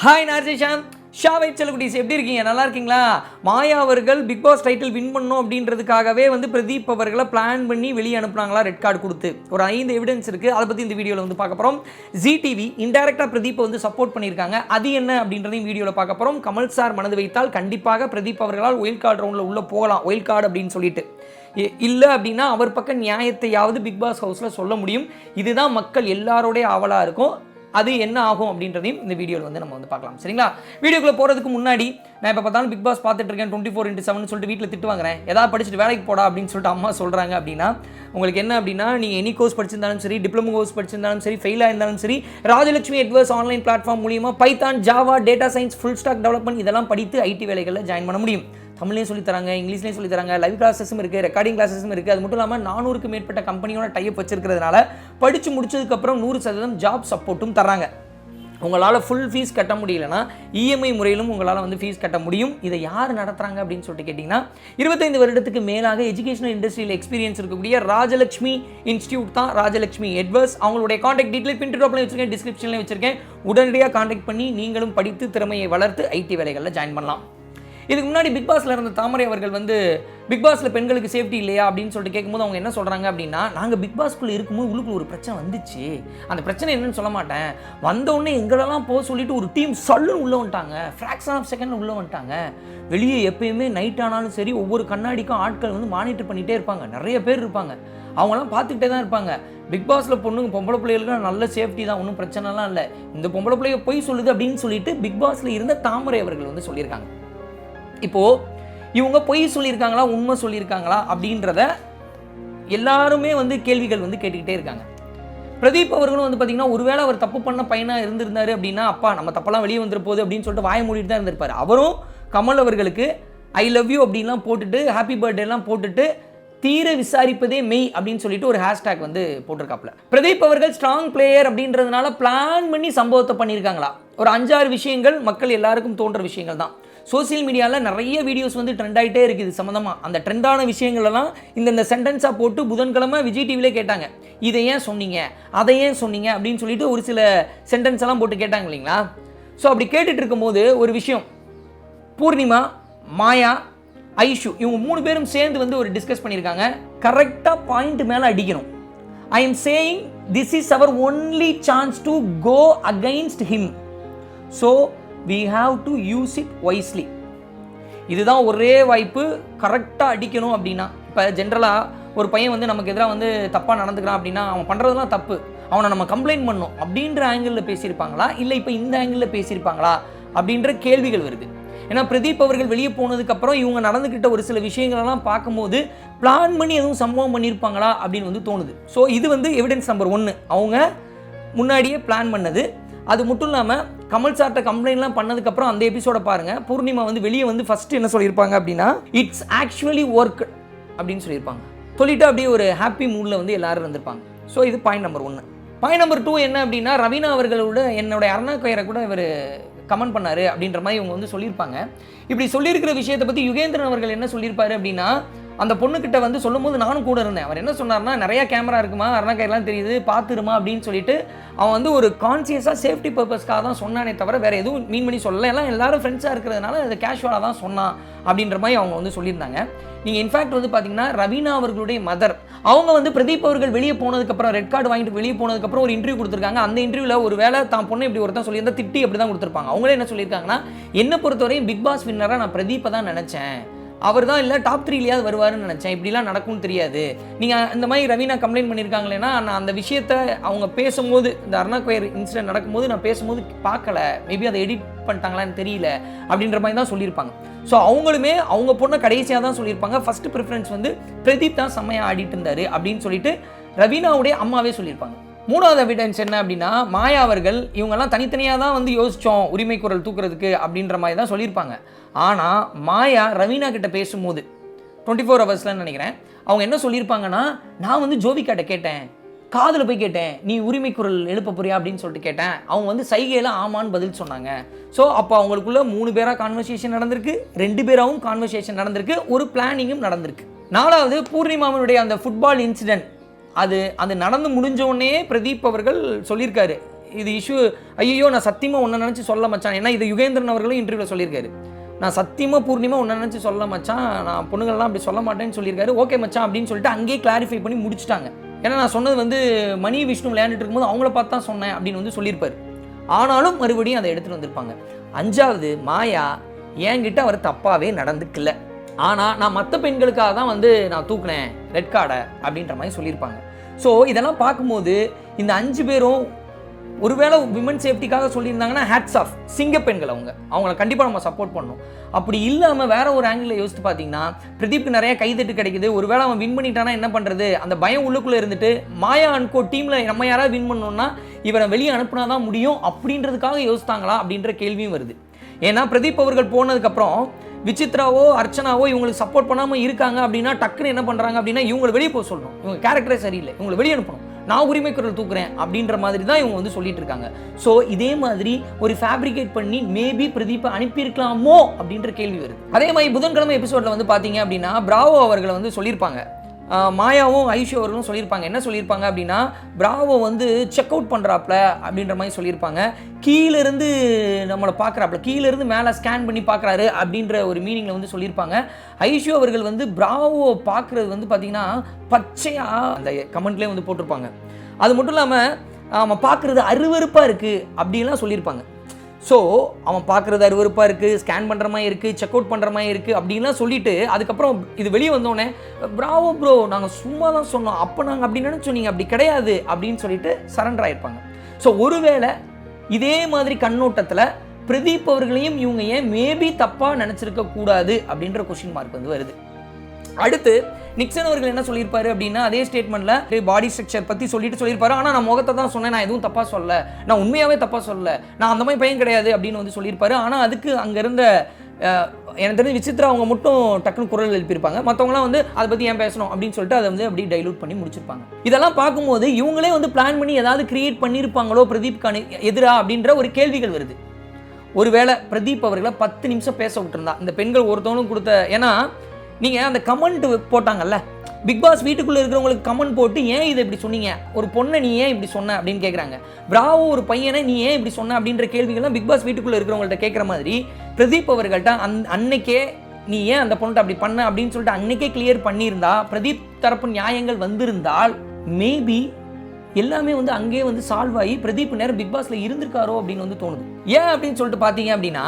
Hi RJ Sha Family எப்படி இருக்கீங்க? நல்லா இருக்கீங்களா? மாயா அவர்கள் பிக் பாஸ் டைட்டில் வின் பண்ணணும் அப்படின்றதுக்காகவே வந்து பிரதீப் அவர்களை பிளான் பண்ணி வெளியே அனுப்புனாங்களா ரெட் கார்டு கொடுத்து. ஒரு 5 எவிடன்ஸ் இருக்குது. அதை பற்றி இந்த வீடியோவில் வந்து பார்க்க போகிறோம். ஜீ டிவி இன்டைரக்டாக பிரதீப்பை வந்து சப்போர்ட் பண்ணியிருக்காங்க. அது என்ன அப்படின்றதையும் வீடியோவில் பார்க்க போகிறோம். கமல் சார் மனது வைத்தால் கண்டிப்பாக பிரதீப் அவர்களால் ஒயில் கார்டு ரவுண்டில் உள்ளே போகலாம். ஒயில் கார்டு அப்படின்னு சொல்லிட்டு இல்லை அப்படின்னா அவர் பக்கம் நியாயத்தையாவது பிக் பாஸ் ஹவுஸில் சொல்ல முடியும். இதுதான் மக்கள் எல்லாரோடைய ஆவலாக இருக்கும். அது என்ன ஆகும் அப்படின்றதையும் இந்த வீடியோவில் வந்து நம்ம வந்து பார்க்கலாம். சரிங்களா? வீடியோக்குள்ளே போகிறதுக்கு முன்னாடி நான் இப்போ பார்த்தாலும் பிக் பாஸ் பார்த்துட்டு இருக்கேன் 24x7 சொல்லிட்டு வீட்டில் திட்டு வாங்குறேன். ஏதாவது படிச்சுட்டு வேலைக்கு போடா அப்படின்னு சொல்லிட்டு அம்மா சொல்கிறாங்க அப்படின்னா உங்களுக்கு என்ன அப்படின்னா நீங்கள் எனி கோர்ஸ் படிச்சிருந்தாலும் சரி, டிப்ளமோ கோர்ஸ் படிச்சிருந்தாலும் சரி, ஃபெயிலாக இருந்தாலும் சரி, ராஜலட்சுமி எட்வர்ஸ் ஆன்லைன் பிளாட்ஃபார்ம் மூலியமாக Python, Java, data science, full stock development இதெல்லாம் படித்து ஐடி வேலைகளில் ஜாயின் பண்ண முடியும். தமிழ்லேயும் சொல்லித்தராங்க, இங்கிலீஷ்லேயும் சொல்லித்தராங்க, லைவ் கிளாஸஸும் இருக்குது, ரெக்கார்டிங் கிளாஸஸும் இருக்குது. அது மட்டும் இல்லாமல் 400க்கு மேற்பட்ட கம்பெனியோட டைப் வச்சிருக்கிறதுனால படித்து முடிச்சதுக்கப்புறம் 100% ஜாப் சப்போர்ட்டும் தராங்க. உங்களால் ஃபுல் ஃபீஸ் கட்ட முடியலன்னா இஎம்ஐ முறையிலும் உங்களால் வந்து ஃபீஸ் கட்ட முடியும். இதை யார் நடத்துகிறாங்க அப்படின்னு சொல்லிட்டு கேட்டிங்கன்னா 25 வருடத்துக்கு மேலாக எஜுகேஷனல் இண்டஸ்ட்ரியில் எக்ஸ்பீரியன்ஸ் இருக்கக்கூடிய ராஜலட்சுமி இன்ஸ்டியூட் தான் ராஜலட்சுமி எட்வர்ஸ். அவங்களுடைய காண்டாக்ட் டீட்டெயில் பின் டாப்ல வச்சிருக்கேன், டிஸ்கிரிப்ஷனில் வச்சிருக்கேன். உடனடியாக காண்டாக்ட் பண்ணி நீங்களும் படித்து திறமையை வளர்த்து ஐடி வேலைகளில் ஜாயின் பண்ணலாம். இதுக்கு முன்னாடி பிக் பாஸில் இருந்த தாமரை அவர்கள் வந்து பிக் பாஸில் பெண்களுக்கு சேஃப்டி இல்லையா அப்படின்னு சொல்லிட்டு கேட்கும்போது அவங்க என்ன சொல்கிறாங்க அப்படின்னா, நாங்கள் பிக் பாஸ்க்குள்ளே இருக்கும்போது உள்ளுக்குள்ள ஒரு பிரச்சனை வந்துச்சு. அந்த பிரச்சனை என்னன்னு சொல்ல மாட்டேன். வந்தவுடனே எங்களெல்லாம் போக சொல்லிட்டு ஒரு டீம் சல்லுன்னு உள்ளே வந்துட்டாங்க. ஃப்ராக்ஷன் ஆஃப் செகண்ட் உள்ளே வந்துட்டாங்க. வெளியே எப்பயுமே நைட் ஆனாலும் சரி ஒவ்வொரு கண்ணாடிக்கும் ஆட்கள் வந்து மானிட்டர் பண்ணிகிட்டே இருப்பாங்க. நிறைய பேர் இருப்பாங்க. அவங்களாம் பார்த்துக்கிட்டே தான் இருப்பாங்க. பிக் பாஸில் பொம்பளை பிள்ளைகளுக்கு நல்ல சேஃப்டி தான், ஒன்றும் பிரச்சனைலாம் இல்லை. இந்த பொம்பளை பிள்ளைங்க போய் சொல்லுது அப்படின்னு சொல்லிட்டு பிக் பாஸில் இருந்த தாமரை அவர்கள் வந்து சொல்லியிருக்காங்க. இப்போது இவங்க பொய் சொல்லியிருக்காங்களா உண்மை சொல்லியிருக்காங்களா அப்படின்றத எல்லாருமே வந்து கேள்விகள் வந்து கேட்டுக்கிட்டே இருக்காங்க. பிரதீப் அவர்களும் வந்து பார்த்திங்கன்னா ஒருவேளை அவர் தப்பு பண்ண பையனாக இருந்திருந்தாரு அப்படின்னா அப்பா நம்ம தப்பெல்லாம் வெளியே வந்துட போகுது அப்படின்னு சொல்லிட்டு வாய மூடிட்டு தான் இருந்திருப்பார். அவரும் கமல் அவர்களுக்கு ஐ லவ் யூ அப்படின்லாம் போட்டுட்டு ஹாப்பி பர்த்டேலாம் போட்டுட்டு தீர விசாரிப்பதே மெய் அப்படின்னு சொல்லிட்டு ஒரு ஹேஷ்டேக் வந்து போட்டிருக்காப்புல. பிரதீப் அவர்கள் ஸ்ட்ராங் பிளேயர் அப்படின்றதுனால பிளான் பண்ணி சம்பவத்தை பண்ணியிருக்காங்களா? ஒரு 5-6 விஷயங்கள் மக்கள் எல்லாருக்கும் தோன்ற விஷயங்கள் தான். சோசியல் மீடியாவில் நிறைய வீடியோஸ் வந்து ட்ரெண்ட் ஆகிட்டே இருக்குது சம்மந்தமாக. அந்த ட்ரெண்டான விஷயங்களெல்லாம் இந்த சென்டென்ஸாக போட்டு புதன்கிழமை விஜய் டிவிலே கேட்டாங்க. இதை ஏன் சொன்னீங்க, அதை ஏன் சொன்னீங்க அப்படின்னு சொல்லிட்டு ஒரு சில சென்டென்ஸ் எல்லாம் போட்டு கேட்டாங்க இல்லைங்களா? ஸோ அப்படி கேட்டுட்டு இருக்கும்போது ஒரு விஷயம், பூர்ணிமா, மாயா, ஐஷு இவங்க 3 பேரும் சேர்ந்து வந்து ஒரு டிஸ்கஸ் பண்ணியிருக்காங்க. கரெக்டாக பாயிண்ட் மேலே அடிக்கணும். I am saying this is our only chance to go against him. So we have to use it wisely. இதுதான் ஒரே வாய்ப்பு, கரெக்டாக அடிக்கணும் அப்படின்னா. இப்போ ஜென்ரலாக ஒரு பையன் வந்து நமக்கு எதிராக வந்து தப்பாக நடந்துக்கிறான் அப்படின்னா அவன் பண்ணுறதுலாம் தப்பு, அவனை நம்ம கம்ப்ளைண்ட் பண்ணணும் அப்படின்ற ஆங்கிளில் பேசியிருப்பாங்களா இல்லை இப்போ இந்த ஆங்கிளில் பேசியிருப்பாங்களா அப்படின்ற கேள்விகள் வருது. ஏன்னா பிரதீப் அவர்கள் வெளியே போனதுக்கப்புறம் இவங்க நடந்துக்கிட்ட ஒரு சில விஷயங்களெல்லாம் பார்க்கும்போது பிளான் பண்ணி எதுவும் சம்பவம் பண்ணியிருப்பாங்களா அப்படின்னு வந்து தோணுது. ஸோ இது வந்து எவிடன்ஸ் நம்பர் 1. அவங்க முன்னாடியே பிளான் பண்ணது. அது மட்டும் இல்லாமல் கமல் சார்ட்ட கம்ப்ளைண்ட்லாம் பண்ணதுக்கப்புறம் அந்த எபிசோட பாருங்கள். பூர்ணிமா வந்து வெளியே வந்து ஃபஸ்ட்டு என்ன சொல்லியிருப்பாங்க அப்படின்னா இட்ஸ் ஆக்சுவலி ஒர்க் அப்படின்னு சொல்லியிருப்பாங்க. சொல்லிவிட்டு அப்படியே ஒரு ஹாப்பி மூடில் வந்து எல்லாரும் இருந்திருப்பாங்க. ஸோ இது பாயிண்ட் நம்பர் 1. பாயிண்ட் நம்பர் 2 என்ன அப்படின்னா, ரவீனா அவர்களோட என்னுடைய அருணா கோயரை கூட இவர் கமெண்ட் பண்ணார் அப்படின்ற மாதிரி இவங்க வந்து சொல்லியிருப்பாங்க. இப்படி சொல்லியிருக்கிற விஷயத்தை பற்றி யுகேந்திரன் அவர்கள் என்ன சொல்லியிருப்பாரு அப்படின்னா, அந்த பொண்ணுக்கிட்ட வந்து சொல்லும் போது நானும் கூட இருந்தேன். அவர் என்ன சொன்னார்னா, நிறையா கேமரா இருக்குமா, அருணாக்கையெல்லாம் தெரியுது, பார்த்துருமா அப்படின்னு சொல்லிட்டு அவன் வந்து ஒரு கான்சியஸாக சேஃப்டி பர்பஸ்க்காக தான் சொன்னானே தவிர வேறு எதுவும் மீன் பண்ணி சொல்லலை. எல்லாம் எல்லாரும் ஃப்ரெண்ட்ஸாக இருக்கிறதுனால அது கேஷுவலாக தான் சொன்னான் அப்படின்ற மாதிரி அவங்க வந்து சொல்லியிருந்தாங்க. நீங்கள் இன்ஃபேக்ட் வந்து பார்த்தீங்கன்னா ரவீனா அவர்களுடைய மதர் அவங்க வந்து பிரதீப் அவர்கள் வெளியே போனதுக்கப்புறம் ரெட் கார்டு வாங்கிட்டு வெளியே போனதுக்கப்புறம் ஒரு இன்டர்வியூ கொடுத்துருக்காங்க. அந்த இன்டர்வியூவில் ஒரு வேலை தான் பொண்ணு இப்படி ஒருத்தன் சொல்லியிருந்தா திட்டி அப்படி தான் கொடுத்துருப்பாங்க. அவங்களே என்ன சொல்லியிருக்காங்கன்னா, என்னை பொறுத்தவரையும் பிக் பாஸ் வின்னராக நான் பிரதீப்பை தான் நினச்சேன், அவர் தான் இல்லை டாப் 3லயாவது வருவாருன்னு நினச்சேன், இப்படிலாம் நடக்கும்னு தெரியாது. நீங்கள் இந்த மாதிரி ரவீனா கம்ப்ளைண்ட் பண்ணியிருக்காங்களேன்னா நான் அந்த விஷயத்தை அவங்க பேசும்போது இந்த அருணா கோயர் இன்சிடென்ட் நடக்கும்போது நான் பேசும்போது பார்க்கல, மேபி அதை எடிட் பண்ணிட்டாங்களான்னு தெரியல அப்படின்ற மாதிரி தான் சொல்லியிருப்பாங்க. ஸோ அவங்களுமே அவங்க பொண்ணை கடைசியாக தான் சொல்லியிருப்பாங்க. ஃபஸ்ட்டு ப்ரிஃபரன்ஸ் வந்து பிரதீப் தான் செம்மையாக ஆடிட்டு இருந்தார் அப்படின்னு சொல்லிட்டு ரவீனாவுடைய அம்மாவே சொல்லியிருப்பாங்க. 3வது எவிடன்ஸ் என்ன அப்படின்னா, மாயா அவர்கள் இவங்கெல்லாம் தனித்தனியாக தான் வந்து யோசித்தோம் உரிமை குரல் தூக்குறதுக்கு அப்படின்ற மாதிரி தான் சொல்லியிருப்பாங்க. ஆனால் மாயா ரவீனா கிட்ட பேசும்போது 24 ஹவர்ஸ்லன்னு நினைக்கிறேன், அவங்க என்ன சொல்லியிருப்பாங்கன்னா, நான் வந்து ஜோவிகாட்ட கேட்டேன், காதில் போய் கேட்டேன், நீ உரிமை குரல் எழுப்ப போறியா அப்படின்னு சொல்லிட்டு கேட்டேன். அவங்க வந்து சைகையில் ஆமான்னு பதில் சொன்னாங்க. ஸோ அப்போ அவங்களுக்குள்ள 3 பேராக கான்வர்சேஷன் நடந்திருக்கு, 2 பேராகவும் கான்வர்சேஷன் நடந்திருக்கு, ஒரு பிளானிங்கும் நடந்திருக்கு. 4வது பூர்ணிமாவினுடைய அந்த ஃபுட்பால் இன்சிடென்ட் அது நடந்து முடிஞ்ச உடனே பிரதீப் அவர்கள் சொல்லியிருக்காரு, இது இஷ்யூ ஐயோ நான் சத்தியமாக ஒன்றை நினச்சி சொல்ல மச்சான். ஏன்னா இது யுகேந்திரன் அவர்களும் இன்டர்வியூவில் சொல்லியிருக்காரு. நான் சத்தியமாக பூர்ணிமா ஒன்றை நினச்சி சொல்ல மச்சான், நான் பொண்ணுங்கள்லாம் அப்படி சொல்ல மாட்டேன்னு சொல்லியிருக்காரு. ஓகே மச்சான் அப்படின்னு சொல்லிட்டு அங்கேயே கிளாரிஃபை பண்ணி முடிச்சுட்டாங்க. ஏன்னா நான் சொன்னது வந்து மணி விஷ்ணு விளையாண்டுட்டு இருக்கும்போது அவங்கள பார்த்து தான் சொன்னேன் அப்படின்னு வந்து சொல்லியிருப்பார். ஆனாலும் மறுபடியும் அதை எடுத்துகிட்டு வந்திருப்பாங்க. 5வது மாயா என்கிட்ட அவர் தப்பாகவே நடந்துக்கல, ஆனால் நான் மற்ற பெண்களுக்காக தான் வந்து நான் தூக்குனேன் ரெட் கார்டை அப்படின்ற மாதிரி சொல்லியிருப்பாங்க. ஸோ இதெல்லாம் பார்க்கும்போது இந்த 5 பேரும் ஒருவேளை விமன் சேஃப்டிக்காக சொல்லியிருந்தாங்கன்னா ஹேட்ஸ் ஆஃப், சிங்க பெண்கள் அவங்கள கண்டிப்பாக நம்ம சப்போர்ட் பண்ணணும். அப்படி இல்லாமல் வேற ஒரு ஆங்கிளில் யோசித்து பார்த்தீங்கன்னா பிரதீப்க்கு நிறைய கைதட்டு கிடைக்குது. ஒருவேளை அவன் வின் பண்ணிட்டானா என்ன பண்ணுறது, அந்த பயம் உள்ளுக்குள்ளே இருந்துட்டு மாயா அன்கோ டீமில் நம்ம யாராவது வின் பண்ணோம்னா இவரை வெளியே அனுப்புனா தான் முடியும் அப்படின்றதுக்காக யோசித்தாங்களா அப்படின்ற கேள்வியும் வருது. ஏன்னா பிரதீப் அவர்கள் போனதுக்கப்புறம் விசித்ராவோ அர்ச்சனாவோ இவங்களுக்கு சப்போர்ட் பண்ணாமல் இருக்காங்க அப்படின்னா டக்குன்னு என்ன பண்ணுறாங்க அப்படின்னா இவங்களை வெளியே போக சொல்லணும், இவங்க கேரக்டரே சரியில்லை, இவங்களை வெளியே அனுப்பணும், நான் உரிமை குரல் தூக்குறேன் அப்படின்ற மாதிரி தான் இவங்க வந்து சொல்லிட்டு இருக்காங்க. ஸோ இதே மாதிரி ஒரு ஃபேப்ரிகேட் பண்ணி மேபி பிரதீப்பை அனுப்பியிருக்கலாமோ அப்படின்ற கேள்வி வருது. அதே மாதிரி புதன்கிழமை எபிசோடில் வந்து பார்த்தீங்க அப்படின்னா பிராவோ அவர்களை வந்து சொல்லியிருப்பாங்க, மாயாவும் ஐஷு அவர்களும் சொல்லியிருப்பாங்க. என்ன சொல்லியிருப்பாங்க அப்படின்னா பிராவோ வந்து செக் அவுட் பண்ணுறாப்ல அப்படின்ற மாதிரி சொல்லியிருப்பாங்க. கீழேருந்து நம்மளை பார்க்குறாப்ல, கீழேருந்து மேலே ஸ்கேன் பண்ணி பார்க்குறாரு அப்படின்ற ஒரு மீனிங்கில் வந்து சொல்லியிருப்பாங்க. ஐஷு அவர்கள் வந்து பிராவோ பார்க்குறது வந்து பார்த்திங்கன்னா பச்சையாக அந்த கமெண்ட்லேயே வந்து போட்டிருப்பாங்க. அது மட்டும் இல்லாமல் அவன் பார்க்குறது அருவருப்பாக இருக்குது அப்படின்லாம் சொல்லியிருப்பாங்க. ஸோ அவன் பார்க்குறது அருவருப்பாக இருக்குது, ஸ்கேன் பண்ணுற மாதிரி இருக்குது, செக் அவுட் பண்ணுற மாதிரி இருக்குது அப்படின்லாம் சொல்லிவிட்டு அதுக்கப்புறம் இது வெளியே வந்தோடனே பிராவோ ப்ரோ நாங்கள் சும்மா தான் சொன்னோம், அப்போ நாங்கள் அப்படி நினச்சோம், அப்படி கிடையாது அப்படின்னு சொல்லிட்டு சரண்டர் ஆகிருப்பாங்க. ஸோ ஒருவேளை இதே மாதிரி கண்ணோட்டத்தில் பிரதீப் அவர்களையும் இவங்க ஏன் மேபி தப்பாக நினச்சிருக்க கூடாது அப்படின்ற கொஸ்டின் மார்க் வந்து வருது. அடுத்து நிக்சன் அவர்கள் என்ன சொல்லியிருப்பாரு அப்படின்னா அதே ஸ்டேட்மெண்ட்டில் பாடி ஸ்ட்ரக்சர் பற்றி சொல்லியிருப்பாரு. ஆனால் நான் முகத்தை தான் சொன்னேன், நான் எதுவும் தப்பாக சொல்லலை, நான் உண்மையாகவே தப்பாக சொல்லலை, நான் அந்த மாதிரி பையன் கிடையாது அப்படின்னு வந்து சொல்லியிருப்பாரு. ஆனால் அதுக்கு அங்கே இருந்த எனக்கு தெரிஞ்சு விசித்ரா அவங்க மட்டும் டக்குன்னு குரல் எழுப்பியிருப்பாங்க, மற்றவங்களாம் வந்து அதை பற்றி ஏன் பேசணும் அப்படின்னு சொல்லிட்டு அதை வந்து அப்படியே டைலூட் பண்ணி முடிச்சிருப்பாங்க. இதெல்லாம் பார்க்கும்போது இவங்களே வந்து பிளான் பண்ணி ஏதாவது கிரியேட் பண்ணியிருப்பாங்களோ பிரதீப்கான எதிராக அப்படின்ற ஒரு கேள்விகள் வருது. ஒருவேளை பிரதீப் அவர்களை 10 நிமிஷம் பேச விட்டுருந்தா இந்த பெண்கள் ஒருத்தவங்களும் கொடுத்த, ஏன்னா நீங்கள் அந்த கமெண்ட் போட்டாங்கல்ல பிக் பாஸ் வீட்டுக்குள்ளே இருக்கிறவங்களுக்கு கமெண்ட் போட்டு ஏன் இதை இப்படி சொன்னீங்க, ஒரு பொண்ணை நீ ஏன் இப்படி சொன்ன அப்படின்னு கேட்குறாங்க. பிராவோ ஒரு பையனை நீ ஏன் இப்படி சொன்ன அப்படின்ற கேள்விகள்லாம் பிக் பாஸ் வீட்டுக்குள்ளே இருக்கிறவங்கள்ட்ட கேட்குற மாதிரி பிரதீப் அவர்கள்ட்ட அன்னைக்கே நீ ஏன் அந்த பொண்ணை அப்படி பண்ண அப்படின்னு சொல்லிட்டு அன்னைக்கே கிளியர் பண்ணியிருந்தா, பிரதீப் தரப்பு நியாயங்கள் வந்திருந்தால் மேபி எல்லாமே வந்து அங்கேயே வந்து சால்வ் ஆகி பிரதீப் நேரம் பிக் பாஸில் இருந்திருக்காரோ அப்படின்னு வந்து தோணுது. ஏன் அப்படின்னு சொல்லிட்டு பார்த்தீங்க அப்படின்னா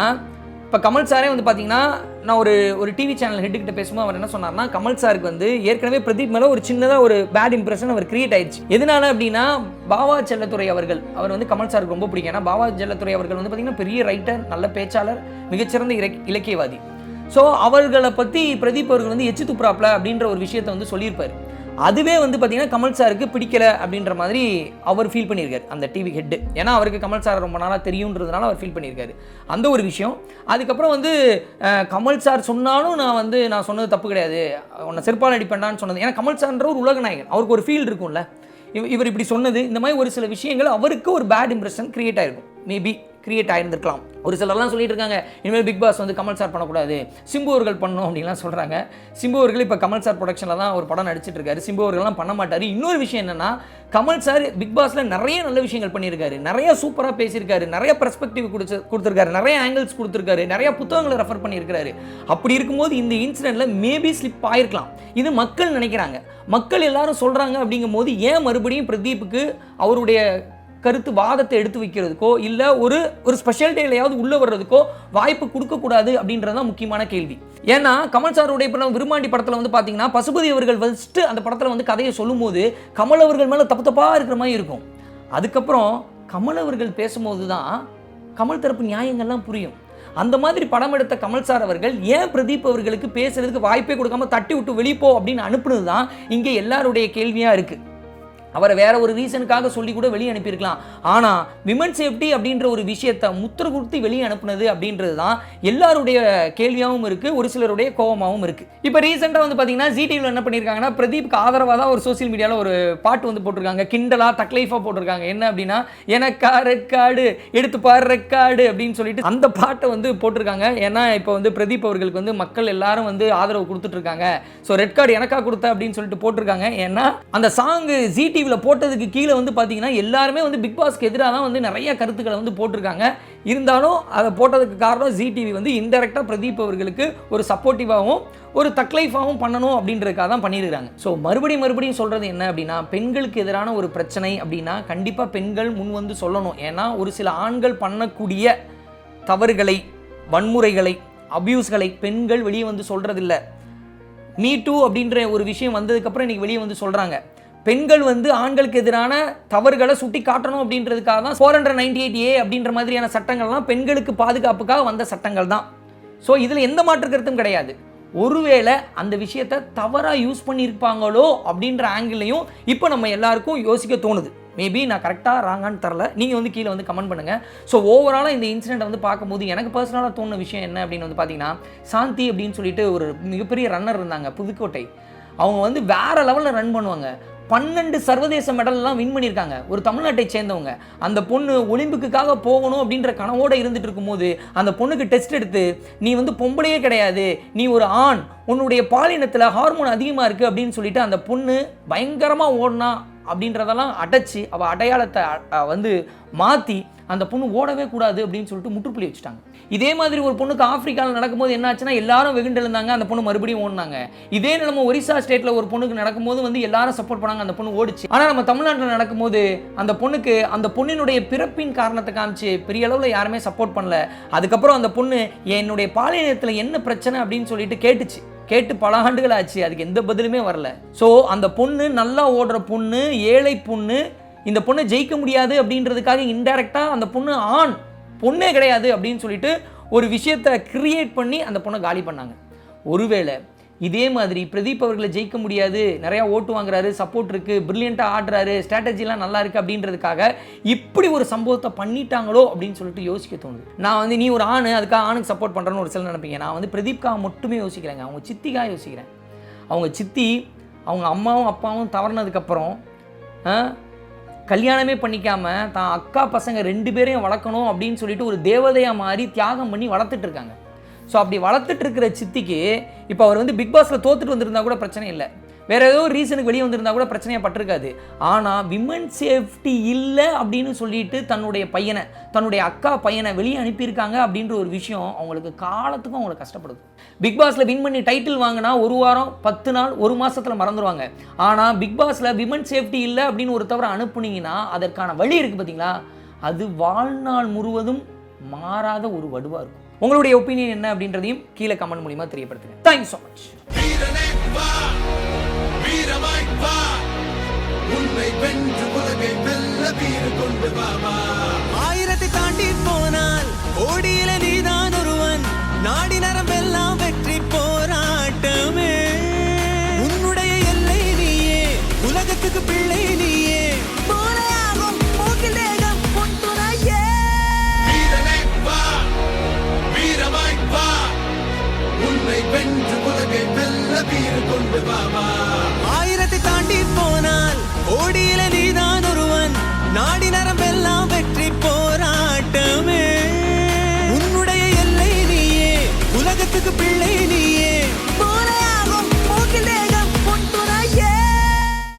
இப்போ கமல் சாரே வந்து பார்த்தீங்கன்னா நான் ஒரு டிவி சேனல் ஹெட்டுக்கிட்ட பேசும்போது அவர் என்ன சொன்னார்னா கமல் சாருக்கு வந்து ஏற்கனவே பிரதீப் மேலே ஒரு சின்னதாக ஒரு பேட் இம்ப்ரெஷன் அவர் கிரியேட் ஆயிடுச்சு. எதனால அப்படின்னா பாவா செல்லத்துறை அவர்கள் அவர் வந்து கமல் சாருக்கு ரொம்ப பிடிக்கும். ஏன்னா பாவா செல்லத்துறை அவர்கள் வந்து பார்த்தீங்கன்னா பெரிய ரைட்டர், நல்ல பேச்சாளர், மிகச்சிறந்த இலக்கியவாதி. ஸோ அவர்களை பற்றி பிரதீப் அவர்கள் வந்து எச்சு துப்புறாப்ல அப்படின்ற ஒரு விஷயத்தை வந்து சொல்லியிருப்பார். அதுவே வந்து பார்த்தீங்கன்னா கமல் சாருக்கு பிடிக்கல அப்படின்ற மாதிரி அவர் ஃபீல் பண்ணியிருக்காரு அந்த டிவி ஹெட்டு. ஏன்னா அவருக்கு கமல் சார் ரொம்ப நாளாக தெரியுன்றதுனால அவர் ஃபீல் பண்ணியிருக்காரு அந்த ஒரு விஷயம். அதுக்கப்புறம் வந்து கமல் சார் சொன்னாலும் நான் சொன்னது தப்பு கிடையாது, உன்னை செருப்பால் அடிப்பேன்டான்னு சொன்னது. ஏன்னா கமல் சார்ன்ற ஒரு உலக நாயகன், அவருக்கு ஒரு ஃபீல் இருக்கும்ல, இவர் இப்படி சொன்னது, இந்த மாதிரி ஒரு சில விஷயங்கள் அவருக்கு ஒரு பேட் இம்ப்ரெஷன் கிரியேட் ஆகிருக்கும், மேபி கிரியேட் ஆகிருந்திருக்கலாம். ஒரு சிலர்லாம் சொல்லிட்டு இருக்காங்க இனிமேல் பிக் பாஸ் வந்து கமல் சார் பண்ணக்கூடாது, சிம்பு அவர்கள் பண்ணணும் அப்படின்லாம் சொல்கிறாங்க. சிம்பு அவர்கள் இப்போ கமல் சார் ப்ரொடக்ஷனில் தான் ஒரு படம் நடிச்சிட்டு இருக்காரு, சிம்பு அவர்கள்லாம் பண்ண மாட்டார். இன்னொரு விஷயம் என்னென்னா கமல் சார் பிக் பாஸில் நிறைய நல்ல விஷயங்கள் பண்ணியிருக்காரு, நிறைய சூப்பராக பேசியிருக்காரு, நிறைய பெர்ஸ்பெக்டிவ் கொடுத்துருக்காரு, நிறைய ஆங்கிள்ஸ் கொடுத்துருக்காரு, நிறைய புத்தகங்களை ரெஃபர் பண்ணியிருக்காரு. அப்படி இருக்கும்போது இந்த இன்சிடென்ட்டில் மேபி ஸ்லிப் ஆகிருக்கலாம், இது மக்கள் நினைக்கிறாங்க. மக்கள் எல்லாரும் சொல்கிறாங்க அப்படிங்கும் போது ஏன் மறுபடியும் பிரதீப்புக்கு அவருடைய கருத்து வாதத்தை எடுத்து வைக்கிறதுக்கோ இல்லை ஒரு ஸ்பெஷல் டேலையாவது உள்ளே வர்றதுக்கோ வாய்ப்பு கொடுக்கக்கூடாது அப்படின்றது தான் முக்கியமான கேள்வி. ஏன்னா கமல் சாருடைய படம் விருமாண்டி படத்தில் வந்து பார்த்தீங்கன்னா பசுபதி அவர்கள் ஃபஸ்ட்டு அந்த படத்தில் வந்து கதையை சொல்லும் போது கமல் அவர்கள் மேலே தப்பாக இருக்கிற மாதிரி இருக்கும். அதுக்கப்புறம் கமல் அவர்கள் பேசும்போது தான் கமல் தரப்பு நியாயங்கள்லாம் புரியும். அந்த மாதிரி படம் எடுத்த கமல் சார் அவர்கள் ஏன் பிரதீப் அவர்களுக்கு பேசுறதுக்கு வாய்ப்பே கொடுக்காம தட்டி விட்டு வெளிப்போ அப்படின்னு அனுப்புனது தான் இங்கே எல்லாருடைய கேள்வியாக இருக்குது. அவரை வேற ஒரு ரீசனுக்காக சொல்லி கூட வெளியே அனுப்பியிருக்கலாம். ஆனால் விமன் சேஃப்டி அப்படின்ற ஒரு விஷயத்தை முத்திர கொடுத்து வெளியே அனுப்புனது அப்படின்றது தான் எல்லாருடைய கேள்வியாகவும் இருக்குது, ஒரு சிலருடைய கோபமாகவும் இருக்குது. இப்போ ரீசெண்டாக வந்து பார்த்தீங்கன்னா ஜீ டிவியில் என்ன பண்ணியிருக்காங்கன்னா பிரதீப்க்கு ஆதரவாக தான் ஒரு சோசியல் மீடியாவில் ஒரு பாட்டு வந்து போட்டிருக்காங்க, கிண்டலாக தக்லைஃபாக போட்டிருக்காங்க. என்ன அப்படின்னா எனக்கா ரெக்கார்டு எடுத்து பாரு ரெக்கார்டு அப்படின்னு சொல்லிட்டு அந்த பாட்டை வந்து போட்டிருக்காங்க. ஏன்னா இப்போ வந்து பிரதீப் அவர்களுக்கு வந்து மக்கள் எல்லாரும் வந்து ஆதரவு கொடுத்துட்ருக்காங்க. ஸோ ரெட் கார்டு எனக்கா கொடுத்த அப்படின்னு சொல்லிட்டு போட்டிருக்காங்க. ஏன்னா அந்த சாங்கு ஜீ டிவியில் போட்டதுக்கு கீழே வந்து பார்த்தீங்கன்னா எல்லாருமே வந்து பிக் பாஸ்க்கு எதிராக தான் வந்து நிறைய கருத்துக்களை வந்து போட்டிருக்காங்க. இருந்தாலும் அதை போட்டதுக்கு காரணம் ஜீ டிவி வந்து இன்டெரக்டாக பிரதீப் அவர்களுக்கு ஒரு சப்போர்ட்டிவாகவும் ஒரு தக்லைஃபாகவும் பண்ணணும் அப்படின்றதுக்காக தான் பண்ணியிருக்காங்க. ஸோ மறுபடியும் சொல்கிறது என்ன அப்படின்னா, பெண்களுக்கு எதிரான ஒரு பிரச்சனை அப்படின்னா கண்டிப்பாக பெண்கள் முன் வந்து சொல்லணும். ஏன்னா ஒரு சில ஆண்கள் பண்ணக்கூடிய தவறுகளை, வன்முறைகளை, அபியூஸ்களை பெண்கள் வெளியே வந்து சொல்கிறதில்ல. மீ டூ அப்படின்ற ஒரு விஷயம் வந்ததுக்கப்புறம் இன்றைக்கி வெளியே வந்து சொல்கிறாங்க. பெண்கள் வந்து ஆண்களுக்கு எதிரான தவறுகளை சுட்டி காட்டணும் அப்படின்றதுக்காக தான் 498A அப்படின்ற மாதிரியான சட்டங்கள்லாம் பெண்களுக்கு பாதுகாப்புக்காக வந்த சட்டங்கள் தான். ஸோ இதில் எந்த மாற்று கருத்தும் கிடையாது. ஒருவேளை அந்த விஷயத்தை தவறாக யூஸ் பண்ணியிருப்பாங்களோ அப்படின்ற ஆங்கிளையும் இப்போ நம்ம எல்லாருக்கும் யோசிக்க தோணுது. மேபி நான் கரெக்டாக ராங்கான்னு தரல, நீங்கள் வந்து கீழே வந்து கமெண்ட் பண்ணுங்கள். ஸோ ஓவராலாக இந்த இன்சிடென்ட் வந்து பார்க்கும்போது எனக்கு பர்சனலாக தோணுன விஷயம் என்ன அப்படின்னு வந்து பார்த்தீங்கன்னா, சாந்தி அப்படின்னு சொல்லிட்டு ஒரு மிகப்பெரிய ரன்னர் இருந்தாங்க புதுக்கோட்டை. அவங்க வந்து வேறு லெவலில் ரன் பண்ணுவாங்க. 12 சர்வதேச மெடல்லாம் வின் பண்ணியிருக்காங்க. ஒரு தமிழ்நாட்டை சேர்ந்தவங்க. அந்த பொண்ணு ஒலிம்பிக்குக்காக போகணும் அப்படின்ற கனவோடு இருந்துட்டு இருக்கும்போது அந்த பொண்ணுக்கு டெஸ்ட் எடுத்து, நீ வந்து பொம்பளையே கிடையாது, நீ ஒரு ஆண், உன்னுடைய பாலினத்தில் ஹார்மோன் அதிகமாக இருக்குது அப்படின்னு சொல்லிட்டு அந்த பொண்ணு பயங்கரமாக ஓடினா அப்படின்றதெல்லாம் அடைச்சி அவள் அடையாளத்தை வந்து மாற்றி அந்த பொண்ணு ஓடவே கூடாது அப்படின்னு சொல்லிட்டு முற்றுப்புள்ளி வச்சுட்டாங்க. இதே மாதிரி ஒரு பொண்ணுக்கு ஆப்பிரிக்காவில் நடக்கும்போது என்ன ஆச்சுன்னா எல்லாரும் வெகுண்டு இருந்தாங்க, அந்த பொண்ணு மறுபடியும் ஓடினாங்க. இதே நிலைமை ஒரிசா ஸ்டேட்டில் ஒரு பொண்ணுக்கு நடக்கும்போது வந்து எல்லாரும் சப்போர்ட் பண்ணாங்க, அந்த பொண்ணு ஓடிச்சு. ஆனால் நம்ம தமிழ்நாட்டில் நடக்கும்போது அந்த பொண்ணுக்கு அந்த பொண்ணினுடைய பிறப்பின் காரணத்தை காமிச்சு பெரிய அளவில் யாருமே சப்போர்ட் பண்ணல. அதுக்கப்புறம் அந்த பொண்ணு என்னுடைய பாலினத்தில் என்ன பிரச்சனை அப்படின்னு சொல்லிட்டு கேட்டு பல ஆண்டுகள் ஆச்சு, அதுக்கு எந்த பதிலுமே வரல. ஸோ அந்த பொண்ணு நல்லா ஓடுற பொண்ணு, ஏழை பொண்ணு, இந்த பொண்ணை ஜெயிக்க முடியாது அப்படின்றதுக்காக இன்டைரக்டாக அந்த பொண்ணு பொண்ணே கிடையாது அப்படின்னு சொல்லிட்டு ஒரு விஷயத்தை கிரியேட் பண்ணி அந்த பொண்ணை காலி பண்ணாங்க. ஒருவேளை இதே மாதிரி பிரதீப் அவர்களை ஜெயிக்க முடியாது, நிறையா ஓட்டு வாங்குறாரு, சப்போர்ட் இருக்குது, பிரில்லியண்ட்டாக ஆடுறாரு, ஸ்ட்ராட்டஜிலாம் நல்லா இருக்குது அப்படின்றதுக்காக இப்படி ஒரு சம்பவத்தை பண்ணிட்டாங்களோ அப்படின்னு சொல்லிட்டு யோசிக்க தோணுது. நான் வந்து நீ ஒரு ஆண், அதுக்காக ஆணுக்கு சப்போர்ட் பண்ணுறேன்னு ஒரு சில நினைப்பீங்க. நான் வந்து பிரதீப்காக மட்டுமே யோசிக்கிறேங்க. அவங்க சித்திக்காக யோசிக்கிறேன். அவங்க சித்தி அவங்க அம்மாவும் அப்பாவும் தவறினதுக்கப்புறம் கல்யாணமே பண்ணிக்காமல் தான் அக்கா பசங்க 2 பேரையும் வளர்க்கணும் அப்படின்னு சொல்லிட்டு ஒரு தேவதையாக மாறி தியாகம் பண்ணி வளர்த்துட்டு இருக்காங்க. ஸோ அப்படி வளர்த்துட்டு இருக்கிற சித்திக்கு இப்போ அவர் வந்து பிக் பாஸில் தோத்துட்டு வந்திருந்தா கூட பிரச்சனை இல்லை, வேற ஏதோ ரீசனுக்கு வெளியே வந்திருந்தா கூட பிரச்சனையாக பட்டிருக்காது. ஆனால் விமன் சேஃப்டி இல்லை அப்படின்னு சொல்லிட்டு தன்னுடைய அக்கா பையனை வெளியே அனுப்பியிருக்காங்க அப்படின்ற ஒரு விஷயம் அவங்களுக்கு காலத்துக்கும் அவங்களுக்கு கஷ்டப்படுது. பிக் பாஸில் வின் பண்ணி டைட்டில் வாங்கினா 1 வாரம் 10 நாள் 1 மாதத்தில் மறந்துடுவாங்க. ஆனால் பிக் பாஸில் விமன் சேஃப்டி இல்லை அப்படின்னு ஒரு தவிர அனுப்புனீங்கன்னா அதற்கான வழி இருக்குது பார்த்தீங்களா, அது வாழ்நாள் முழுவதும் மாறாத ஒரு வடுவாக இருக்கும். உங்களுடைய ஒப்பீனியன் என்ன அப்படின்றதையும் கீழே கமெண்ட் மூலமா தெரியப்படுத்துங்க. Thank you so much. ஆயிரத்தை தாண்டி போனால் ஓடியில நீதான் ஒருவன், நாடி நரம்பெல்லாம் வெற்றி போராட்டமே, உன்னுடைய எல்லை நீயே, உலகத்துக்கு பிள்ளை நீயே, போலையாகும் மூக்கில் தேகம் பொன்துணையே. ஆயிரத்தை தாண்டி போனால் ஓடியில நீதான் ஒருவன், நாடி நரம்பு